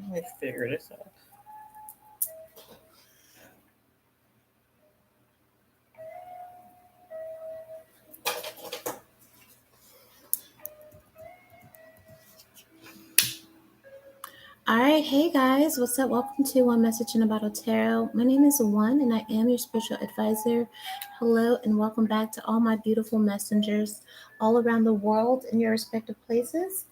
Let me figure this out. All right, hey guys, what's up? Welcome to One Message in a Bottle Tarot. My name is One, and I am your spiritual advisor. Hello, and welcome back to all my beautiful messengers all around the world in your respective places.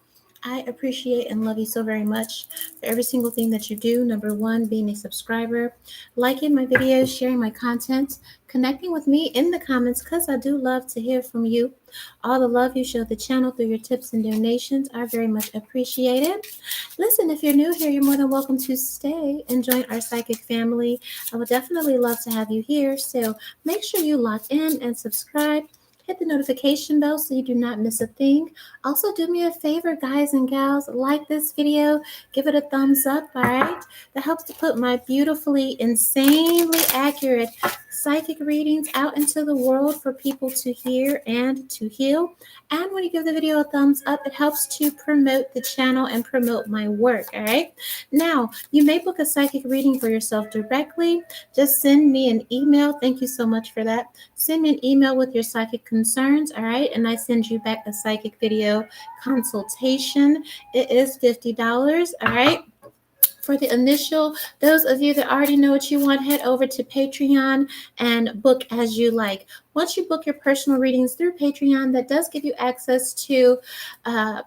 I appreciate and love you so very much for every single thing that you do. Number one, being a subscriber, liking my videos, sharing my content, connecting with me in the comments because I do love to hear from you. All the love you show the channel through your tips and donations are very much appreciated. Listen, if you're new here, you're more than welcome to stay and join our psychic family. I would definitely love to have you here. So make sure you lock in and subscribe. Hit the notification bell so you do not miss a thing. Also, do me a favor, guys and gals, like this video, give it a thumbs up, all right? That helps to put my beautifully, insanely accurate psychic readings out into the world for people to hear and to heal. And when you give the video a thumbs up, it helps to promote the channel and promote my work, all right? Now, you may book a psychic reading for yourself directly. Just send me an email. Thank you so much for that. Send me an email with your psychic concerns, all right? And I send you back a psychic video consultation. It is $50, all right? For the initial, those of you that already know what you want, head over to Patreon and book as you like. Once you book your personal readings through Patreon, that does give you access to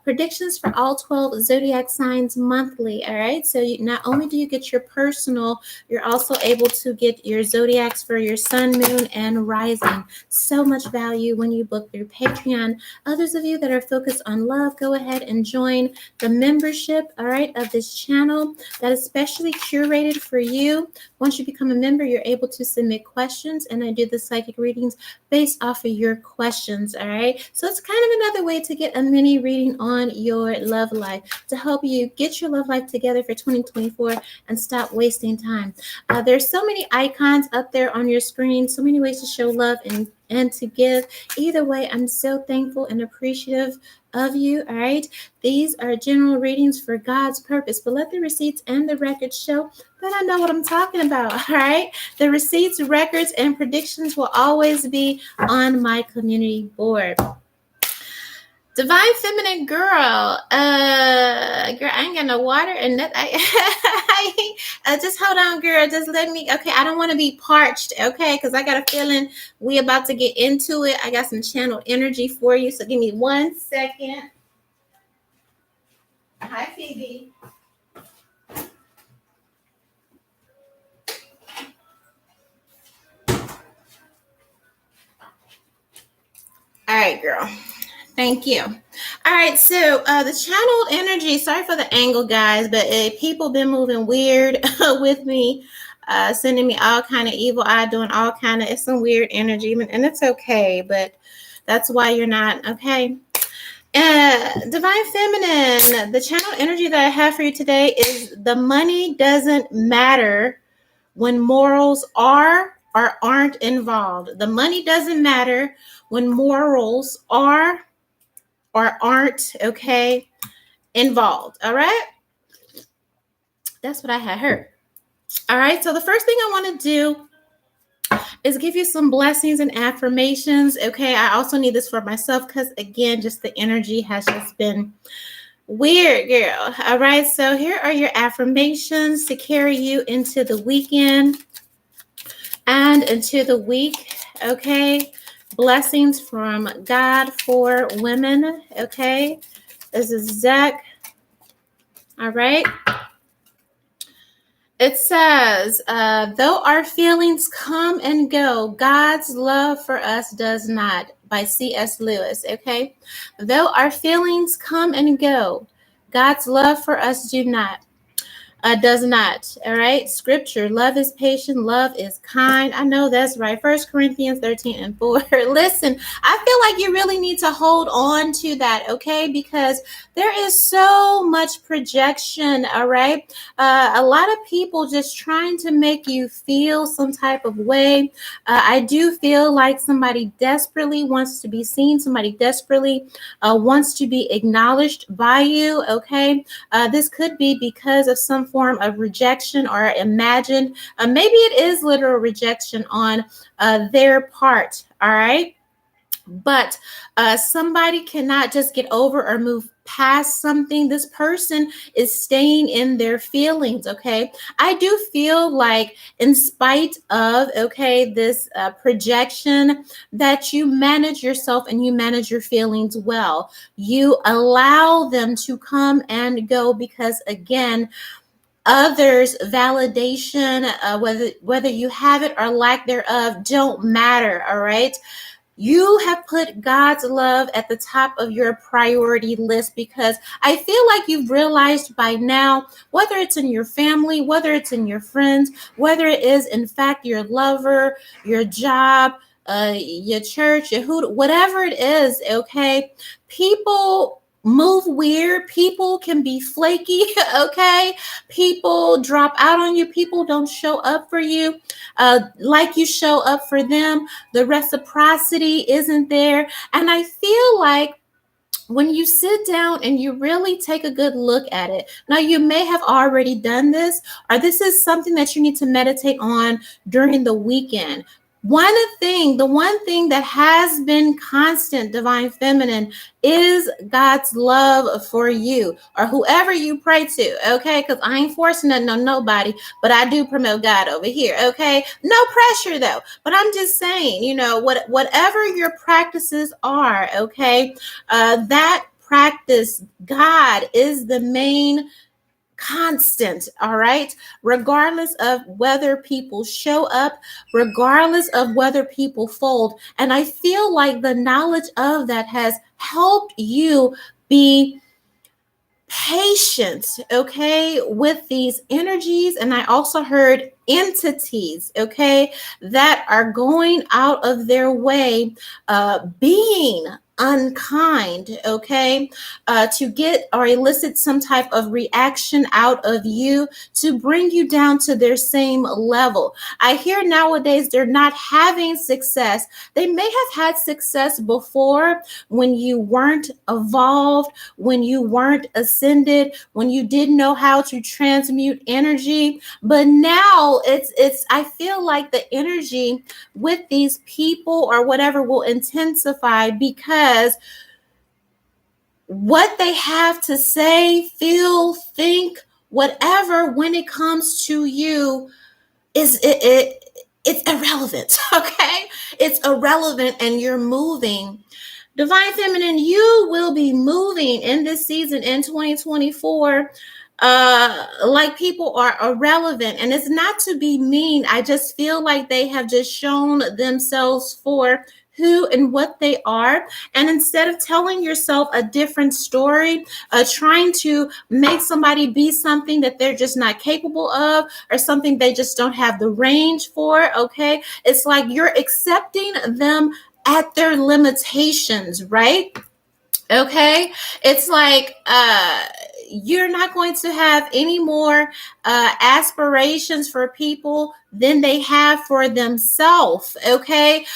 predictions for all 12 zodiac signs monthly, all right? So not only do you get your personal, you're also able to get your zodiacs for your sun, moon, and rising. So much value when you book through Patreon. Others of you that are focused on love, go ahead and join the membership, all right, of this channel that is specially curated for you. Once you become a member, you're able to submit questions, and I do the psychic readings based off of your questions, all right? So it's kind of another way to get a mini reading on your love life to help you get your love life together for 2024 and stop wasting time. There's so many icons up there on your screen, so many ways to show love and to give. Either way, I'm so thankful and appreciative of you, all right? These are general readings for God's purpose, but let the receipts and the records show that I know what I'm talking about, all right? The receipts, records, and predictions will always be on my community board. Divine Feminine girl, girl, I ain't got no water and that. Just hold on, girl. Just let me. Okay, I don't want to be parched. Okay, because I got a feeling we about to get into it. I got some channeled energy for you, so give me 1 second. Hi, Phoebe. All right, girl. Thank you. All right, so the channeled energy, sorry for the angle, guys, but people been moving weird with me, sending me all kind of evil eye, doing all kind of, it's some weird energy, and it's okay, but that's why you're not, okay? Divine Feminine, the channeled energy that I have for you today is the money doesn't matter when morals are or aren't involved. The money doesn't matter when morals are or aren't, okay, involved, all right? That's what I had heard. All right, so the first thing I want to do is give you some blessings and affirmations, okay? I also need this for myself because, again, just the energy has just been weird, girl. All right, so here are your affirmations to carry you into the weekend and into the week, okay? Blessings from God for women, okay? This is Zach. All right. It says, though our feelings come and go, God's love for us does not, by C.S. Lewis, okay? Though our feelings come and go, God's love for us does not, all right? Scripture, love is patient, love is kind. I know that's right. 1 Corinthians 13:4. Listen, I feel like you really need to hold on to that, okay? Because there is so much projection, all right? A lot of people just trying to make you feel some type of way. I do feel like somebody desperately wants to be seen. Somebody desperately wants to be acknowledged by you, okay? This could be because of some form form of rejection or imagined. Maybe it is literal rejection on their part. All right. But somebody cannot just get over or move past something. This person is staying in their feelings. Okay. I do feel like, in spite of, okay, this projection, that you manage yourself and you manage your feelings well. You allow them to come and go because, again, others validation, whether you have it or lack thereof, don't matter. All right. You have put God's love at the top of your priority list, because I feel like you've realized by now, whether it's in your family, whether it's in your friends, whether it is in fact your lover, your job, your church, your who, whatever it is, okay, people move weird. People can be flaky, okay? People drop out on you. People don't show up for you like you show up for them. The reciprocity isn't there. And I feel like when you sit down and you really take a good look at it, now you may have already done this, or this is something that you need to meditate on during the weekend. The one thing that has been constant, Divine Feminine, is God's love for you or whoever you pray to, okay? Because I ain't forcing nothing on nobody, but I do promote God over here, okay? No pressure though, but I'm just saying, whatever your practices are, okay, that practice, God is the main constant, all right, regardless of whether people show up, regardless of whether people fold. And I feel like the knowledge of that has helped you be patient, okay, with these energies. And I also heard entities, okay, that are going out of their way, being unkind, okay, to get or elicit some type of reaction out of you to bring you down to their same level. I hear nowadays they're not having success. They may have had success before when you weren't evolved, when you weren't ascended, when you didn't know how to transmute energy. But now it's I feel like the energy with these people or whatever will intensify, because what they have to say, feel, think, whatever, when it comes to you, it's irrelevant. Okay, it's irrelevant, and you're moving. Divine Feminine, you will be moving in this season in 2024 like people are irrelevant. And it's not to be mean. I just feel like they have just shown themselves for who and what they are. And instead of telling yourself a different story, trying to make somebody be something that they're just not capable of, or something they just don't have the range for, okay, it's like you're accepting them at their limitations, right? Okay, it's like you're not going to have any more aspirations for people than they have for themselves. Okay,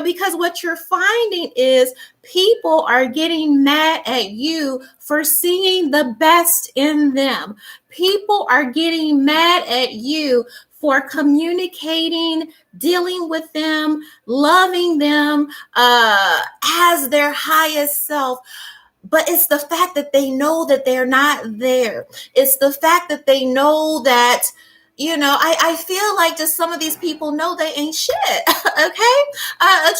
because what you're finding is people are getting mad at you for seeing the best in them. People are getting mad at you for communicating, dealing with them, loving them as their highest self. But it's the fact that they know that they're not there. It's the fact that they know that, I feel like just some of these people know they ain't shit. Okay?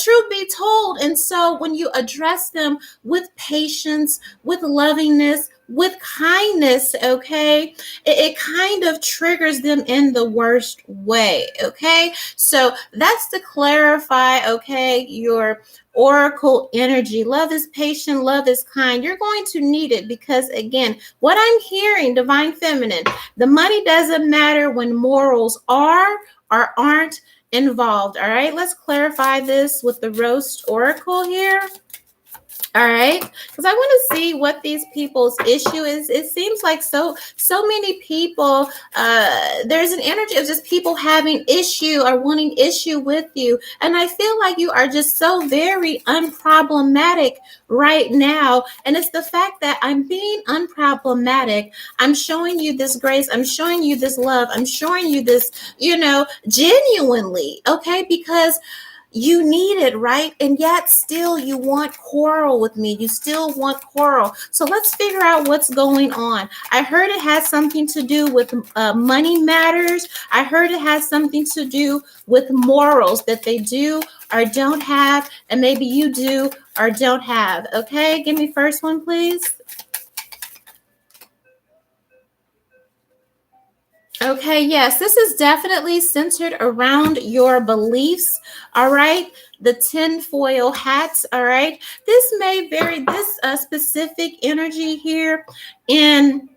Truth be told. And so when you address them with patience, with lovingness, with kindness, okay, it kind of triggers them in the worst way. Okay? So that's to clarify, okay, your oracle energy. Love is patient, love is kind. You're going to need it, because again, what I'm hearing, Divine Feminine, the money doesn't matter when morals are or aren't involved. All right, let's clarify this with the Roast Oracle here. All right, because I want to see what these people's issue is. It seems like so many people. There's an energy of just people having issue or wanting issue with you, and I feel like you are just so very unproblematic right now. And it's the fact that I'm being unproblematic. I'm showing you this grace. I'm showing you this love. I'm showing you this, genuinely, okay? Because you need it, right? And yet still you want quarrel with me. You still want quarrel. So let's figure out what's going on. I heard it has something to do with money matters. I heard it has something to do with morals that they do or don't have, and maybe you do or don't have. Okay, give me first one, please. Okay, yes, this is definitely centered around your beliefs. All right, the tinfoil hats. All right, this may vary, this specific energy here in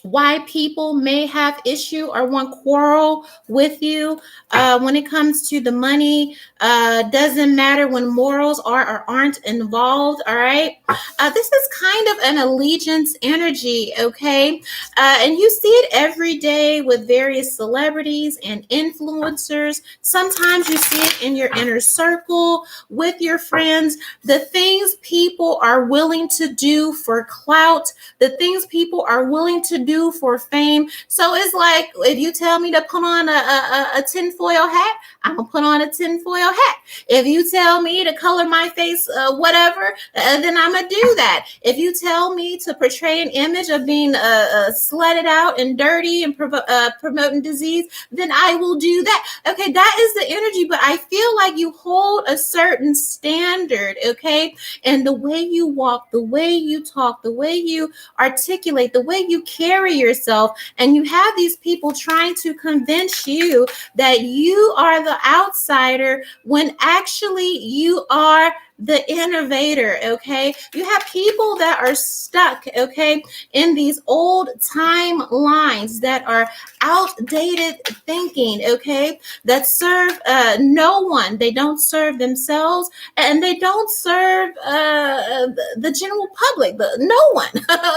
why people may have issue or want quarrel with you when it comes to the money. Doesn't matter when morals are or aren't involved. All right, this is kind of an allegiance energy, okay? And you see it every day with various celebrities and influencers. Sometimes you see it in your inner circle with your friends. The things people are willing to do for clout, the things people are willing to do for fame. So it's like, if you tell me to put on a tinfoil hat, I'm gonna put on a tinfoil hat. If you tell me to color my face whatever, then I'm gonna do that. If you tell me to portray an image of being slutted out and dirty and promoting disease, then I will do that. Okay, that is the energy, but I feel like you hold a certain standard, okay? And the way you walk, the way you talk, the way you articulate, the way you carry yourself, and you have these people trying to convince you that you are the outsider when actually you are the innovator, okay? You have people that are stuck, okay, in these old timelines that are outdated thinking, okay, that serve no one. They don't serve themselves, and they don't serve the general public, no one,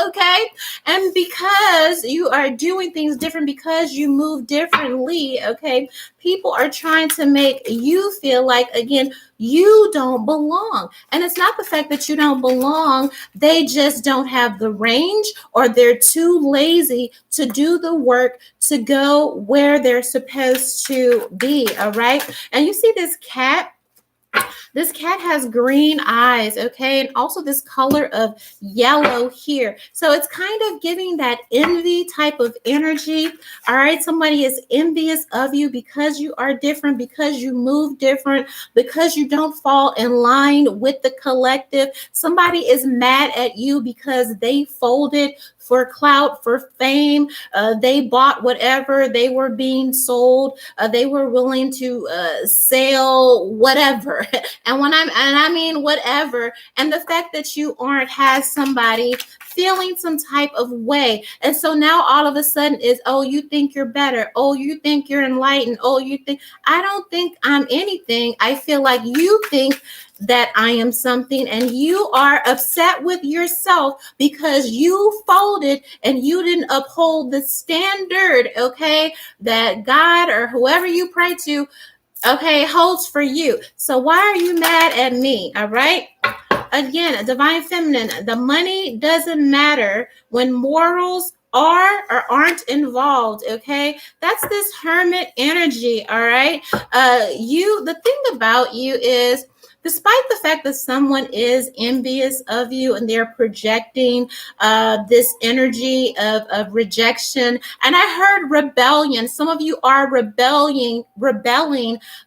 okay? And because you are doing things different, because you move differently, okay, people are trying to make you feel like, again, you don't belong. And it's not the fact that you don't belong, they just don't have the range, or they're too lazy to do the work to go where they're supposed to be. All right. And you see this cat. This cat has green eyes, okay, and also this color of yellow here. So it's kind of giving that envy type of energy. All right, somebody is envious of you because you are different, because you move different, because you don't fall in line with the collective. Somebody is mad at you because they folded for clout, for fame. They bought whatever they were being sold. They were willing to sell whatever. And I mean whatever. And the fact that you aren't has somebody feeling some type of way. And so now all of a sudden is, oh, you think you're better. Oh, you think you're enlightened. Oh, you think, I don't think I'm anything. I feel like you think that I am something, and you are upset with yourself because you folded and you didn't uphold the standard, okay, that God or whoever you pray to, okay, holds for you. So why are you mad at me? All right. Again, divine feminine, the money doesn't matter when morals are or aren't involved, okay? That's this hermit energy, all right? The thing about you is, despite the fact that someone is envious of you and they're projecting this energy of rejection, and I heard rebellion. Some of you are rebelling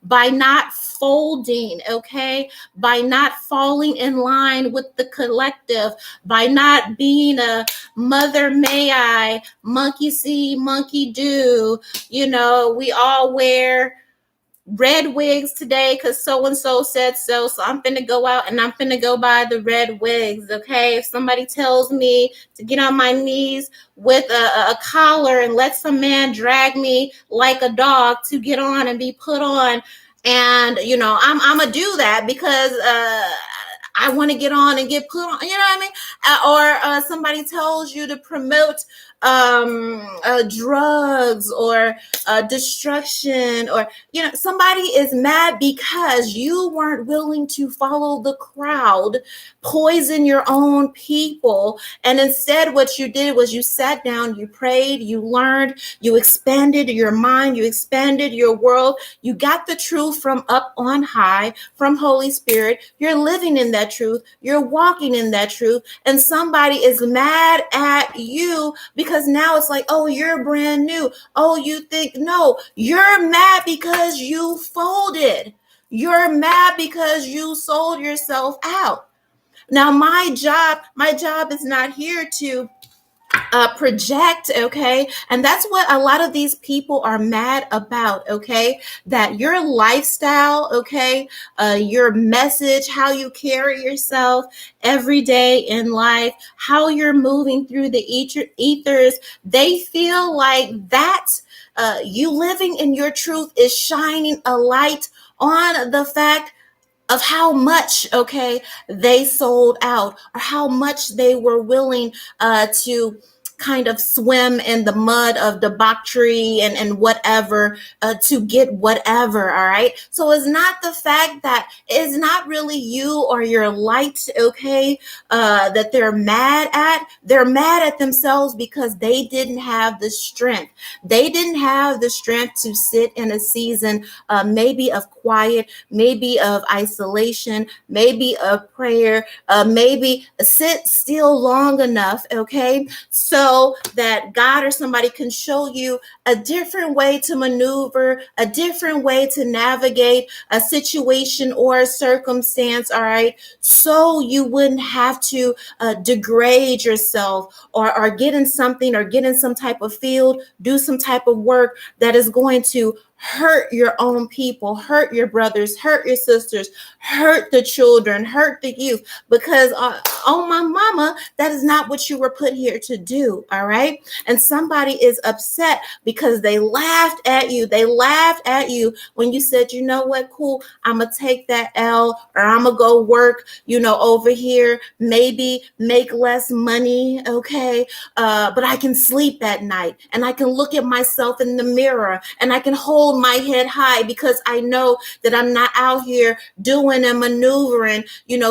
by not folding, okay? By not falling in line with the collective, by not being a mother may I, monkey see, monkey do. You know, we all wear red wigs today because so and so said so. So I'm finna go out and I'm finna go buy the red wigs. Okay. If somebody tells me to get on my knees with a collar and let some man drag me like a dog to get on and be put on, and I'm gonna do that because I want to get on and get put on, you know what I mean? Or somebody tells you to promote drugs or destruction, or somebody is mad because you weren't willing to follow the crowd, poison your own people, and instead what you did was you sat down, you prayed, you learned, you expanded your mind, you expanded your world, you got the truth from up on high, from Holy Spirit. You're living in that truth, you're walking in that truth, and somebody is mad at you because now it's like, oh, you're brand new. Oh, you think, no, you're mad because you folded. You're mad because you sold yourself out. Now, my job is not here to project, okay? And that's what a lot of these people are mad about, okay? That your lifestyle, okay, your message, how you carry yourself every day in life, how you're moving through the ethers, they feel like that you living in your truth is shining a light on the fact of how much, okay, they sold out, or how much they were willing to kind of swim in the mud of debauchery and whatever to get whatever. All right. So it's not the fact that it's not really you or your light, okay, that they're mad at. They're mad at themselves because they didn't have the strength. They didn't have the strength to sit in a season maybe of quiet, maybe of isolation, maybe of prayer, maybe sit still long enough, okay, so that God or somebody can show you a different way to maneuver, a different way to navigate a situation or a circumstance, all right, so you wouldn't have to degrade yourself or get in something or get in some type of field, do some type of work that is going to hurt your own people, hurt your brothers, hurt your sisters, hurt the children, hurt the youth, because oh my mama, that is not what you were put here to do, all right? And somebody is upset because they laughed at you. They laughed at you when you said, you know what, cool, I'm gonna take that L, or I'm gonna go work, over here, maybe make less money, okay? But I can sleep at night, and I can look at myself in the mirror, and I can hold my head high because I know that I'm not out here doing and maneuvering,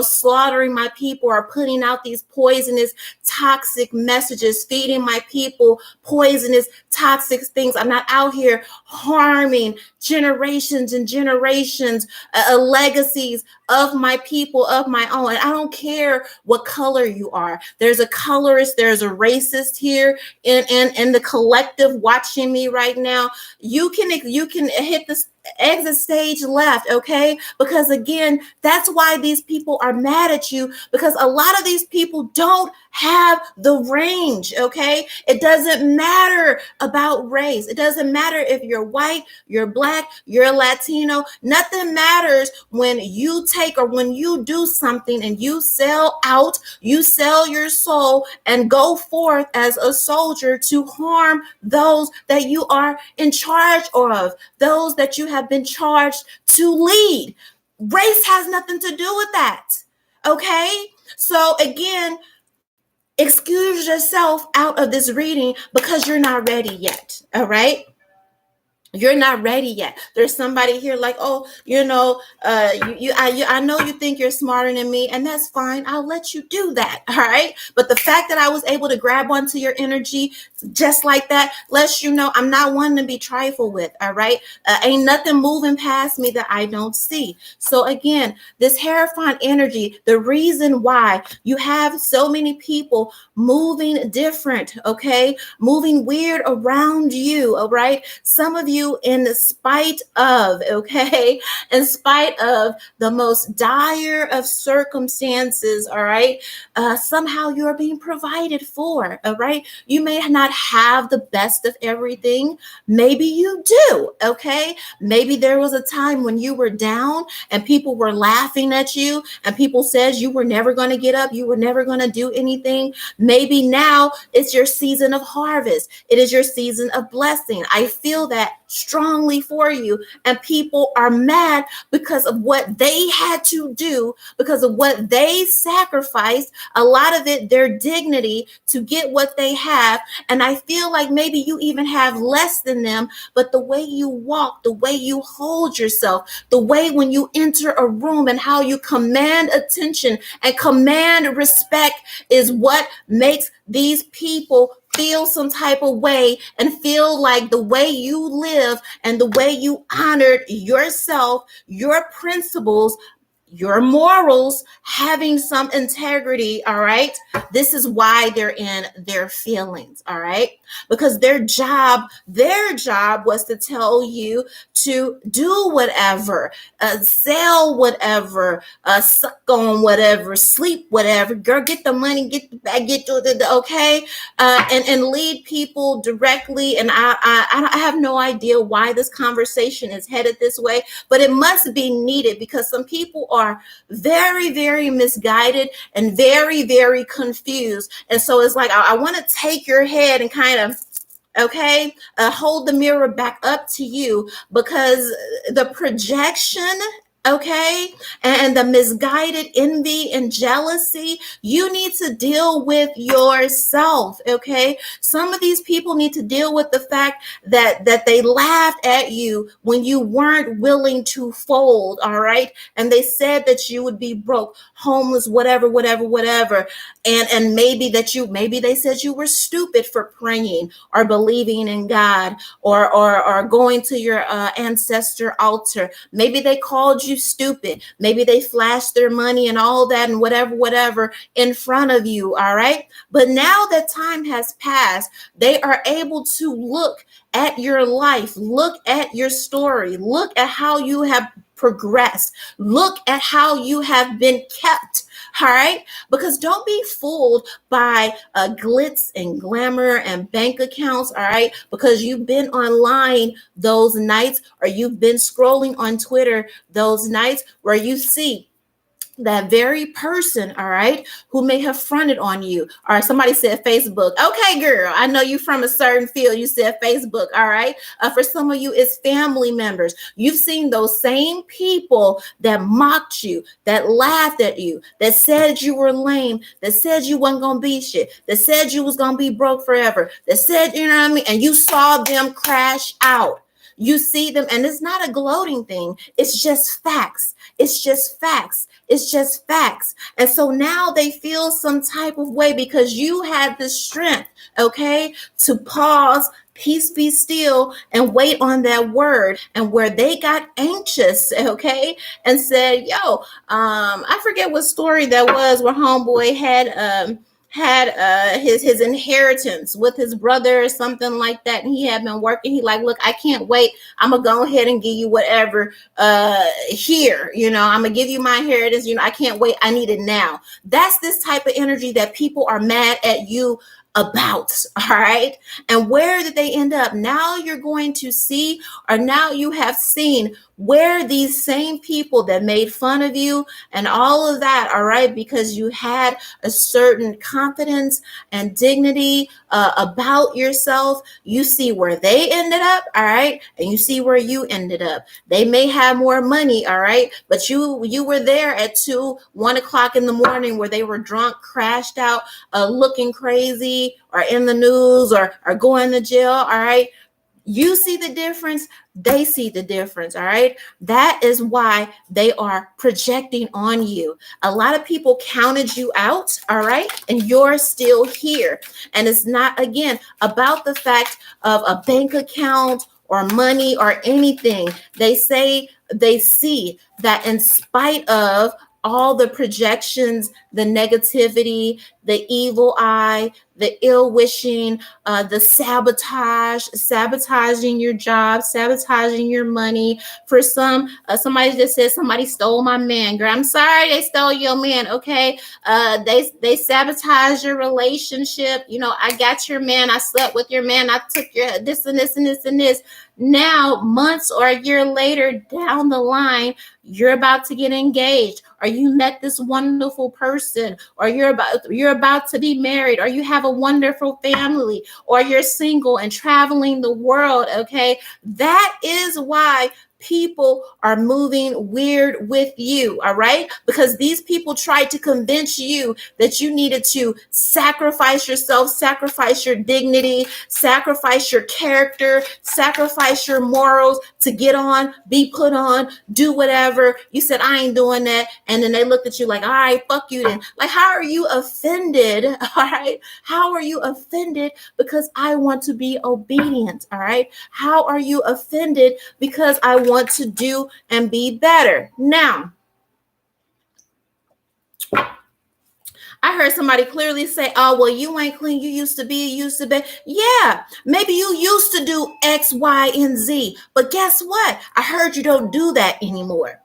slaughtering my people or putting out these poisonous, toxic messages, feeding my people poisonous, toxic things. I'm not out here harming generations and generations, legacies of my people, of my own. And I don't care what color you are. There's a colorist, there's a racist here in the collective watching me right now. You can hit the exit stage left, okay? Because again, that's why these people are mad at you, because a lot of these people don't have the range, okay? It doesn't matter about race. It doesn't matter if you're white, you're black, you're Latino. Nothing matters when you take or when you do something and you sell out, you sell your soul and go forth as a soldier to harm those that you are in charge of, those that you have been charged to lead. Race has nothing to do with that, okay? So again, excuse yourself out of this reading because you're not ready yet, all right? You're not ready yet. There's somebody here like, oh, I know you think you're smarter than me, and that's fine. I'll let you do that, all right? But the fact that I was able to grab onto your energy just like that lets you know I'm not one to be trifled with, all right? Ain't nothing moving past me that I don't see. So again, this Hierophant energy, the reason why you have so many people moving different, okay? Moving weird around you, all right? Some of you in spite of, okay, in spite of the most dire of circumstances, all right, somehow you're being provided for, all right? You may not have the best of everything. Maybe you do, okay? Maybe there was a time when you were down and people were laughing at you and people said you were never going to get up, you were never going to do anything. Maybe now it's your season of harvest. It is your season of blessing. I feel that strongly for you, and people are mad because of what they had to do, because of what they sacrificed, a lot of it their dignity, to get what they have. And I feel like maybe you even have less than them, but the way you walk, the way you hold yourself, the way when you enter a room and how you command attention and command respect is what makes these people feel some type of way, and feel like the way you live and the way you honored yourself, your principles, your morals, having some integrity, all right? This is why they're in their feelings, all right? Because their job was to tell you to do whatever, sell whatever, suck on whatever, sleep whatever, girl, get the money, get the bag, get the okay, and lead people directly. And I have no idea why this conversation is headed this way, but it must be needed because some people are very, very misguided and very, very confused. And so it's like, I want to take your head and kind of, okay, hold the mirror back up to you, because the projection, okay, and the misguided envy and jealousy, you need to deal with yourself, okay? Some of these people need to deal with the fact that they laughed at you when you weren't willing to fold, all right? And they said that you would be broke, homeless, whatever, and maybe they said you were stupid for praying or believing in God, or going to your ancestor altar. Maybe they called you stupid. Maybe they flashed their money and all that and whatever in front of you, all right? But now that time has passed, they are able to look at your life, look at your story, look at how you have progressed, look at how you have been kept. All right, because don't be fooled by glitz and glamour and bank accounts. All right, because you've been online those nights, or you've been scrolling on Twitter those nights where you see that very person, all right, who may have fronted on you. Or somebody said Facebook. Okay, girl, I know you from a certain field. You said Facebook, all right. For some of you, it's family members. You've seen those same people that mocked you, that laughed at you, that said you were lame, that said you wasn't gonna be shit, that said you was gonna be broke forever, that said, you know what I mean, and you saw them crash out. You see them, and it's not a gloating thing. It's just facts. It's just facts. It's just facts. And so now they feel some type of way because you had the strength, okay, to pause, peace be still, and wait on that word. And where they got anxious, okay, and said, yo, I forget what story that was where homeboy had his inheritance with his brother or something like that, and he had been working. He like, look, I can't wait. I'm gonna go ahead and give you whatever here, you know, I'm gonna give you my inheritance, you know, I can't wait, I need it now. That's this type of energy that people are mad at you about, all right? And where did they end up? Now you're going to see, or now you have seen where these same people that made fun of you and all of that, all right, because you had a certain confidence and dignity about yourself, you see where they ended up, all right, and you see where you ended up. They may have more money, all right, but you were there at 1 o'clock in the morning where they were drunk, crashed out, looking crazy, or in the news, or going to jail, all right? You see the difference, they see the difference, all right? That is why they are projecting on you. A lot of people counted you out, all right? And you're still here. And it's not, again, about the fact of a bank account or money or anything. They say they see that in spite of all the projections, the negativity, the evil eye, the ill wishing, the sabotaging your job, sabotaging your money. For some, somebody just said somebody stole my man. Girl, I'm sorry they stole your man. Okay, they sabotage your relationship. You know, I got your man. I slept with your man. I took your this and this and this and this. Now, months or a year later down the line, you're about to get engaged, or you met this wonderful person, or you're you're about to be married, or you have a wonderful family, or you're single and traveling the world, okay? That is why people are moving weird with you, all right? Because these people tried to convince you that you needed to sacrifice yourself, sacrifice your dignity, sacrifice your character, sacrifice your morals to get on, be put on, do whatever. You said, I ain't doing that. And then they looked at you like, all right, fuck you then. Like, how are you offended? All right. How are you offended because I want to be obedient? All right. How are you offended because I want to do and be better? Now, I heard somebody clearly say, oh, well, you ain't clean. You used to be. Yeah, maybe you used to do X, Y, and Z. But guess what? I heard you don't do that anymore.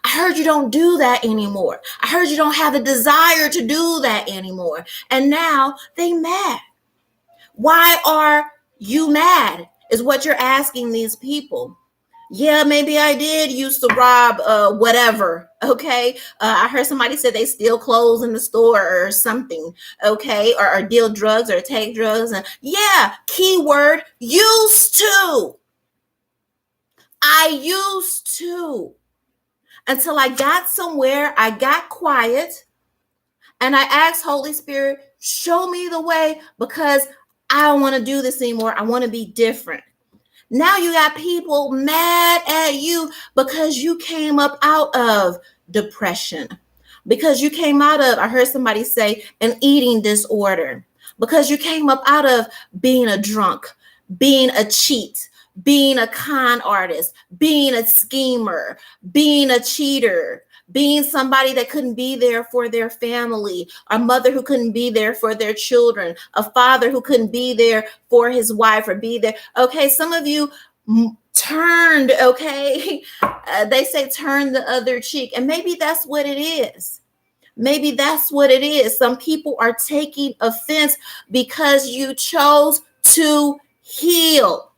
I heard you don't do that anymore. I heard you don't have the desire to do that anymore. And now they mad. Why are you mad is what you're asking these people. Yeah, maybe I did used to rob whatever, okay? I heard somebody said they steal clothes in the store or something, okay? Or deal drugs or take drugs. And yeah, keyword, used to. I used to. Until I got somewhere, I got quiet, and I asked Holy Spirit, show me the way, because I don't want to do this anymore. I want to be different. Now you got people mad at you because you came up out of depression, because you came out of, I heard somebody say, an eating disorder, because you came up out of being a drunk, being a cheat, being a con artist, being a schemer, being a cheater, being somebody that couldn't be there for their family, a mother who couldn't be there for their children, a father who couldn't be there for his wife or be there. Okay, some of you turned, okay, they say turn the other cheek, and maybe that's what it is. Maybe that's what it is. Some people are taking offense because you chose to heal.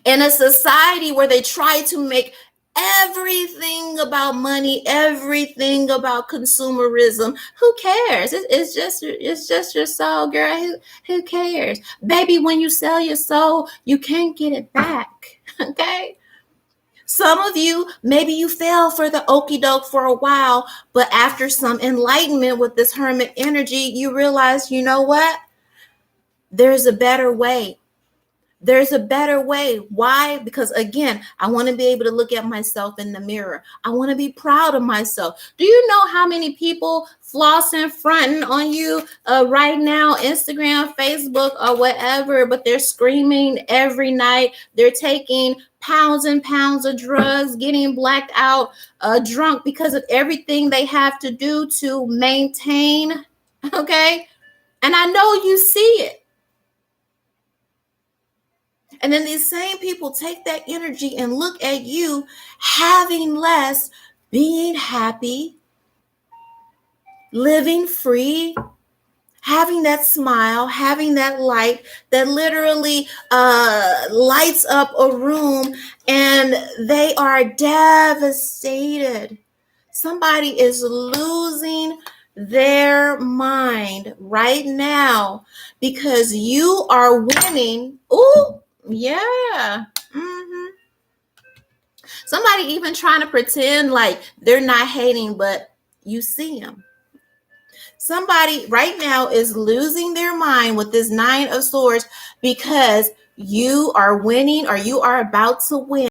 In a society where they try to make everything about money, everything about consumerism, who cares? It's just your soul, girl. Who cares? Baby, when you sell your soul, you can't get it back. Okay? Some of you, maybe you fell for the okie doke for a while, but after some enlightenment with this hermit energy, you realize, you know what? There's a better way. There's a better way. Why? Because again, I want to be able to look at myself in the mirror. I want to be proud of myself. Do you know how many people flossing, fronting on you right now, Instagram, Facebook, or whatever, but they're screaming every night. They're taking pounds and pounds of drugs, getting blacked out, drunk because of everything they have to do to maintain. Okay. And I know you see it. And then these same people take that energy and look at you having less, being happy, living free, having that smile, having that light that literally lights up a room, and they are devastated. Somebody is losing their mind right now because you are winning. Ooh. Yeah. Mm-hmm. Somebody even trying to pretend like they're not hating, but you see them. Somebody right now is losing their mind with this 9 of Swords because you are winning, or you are about to win.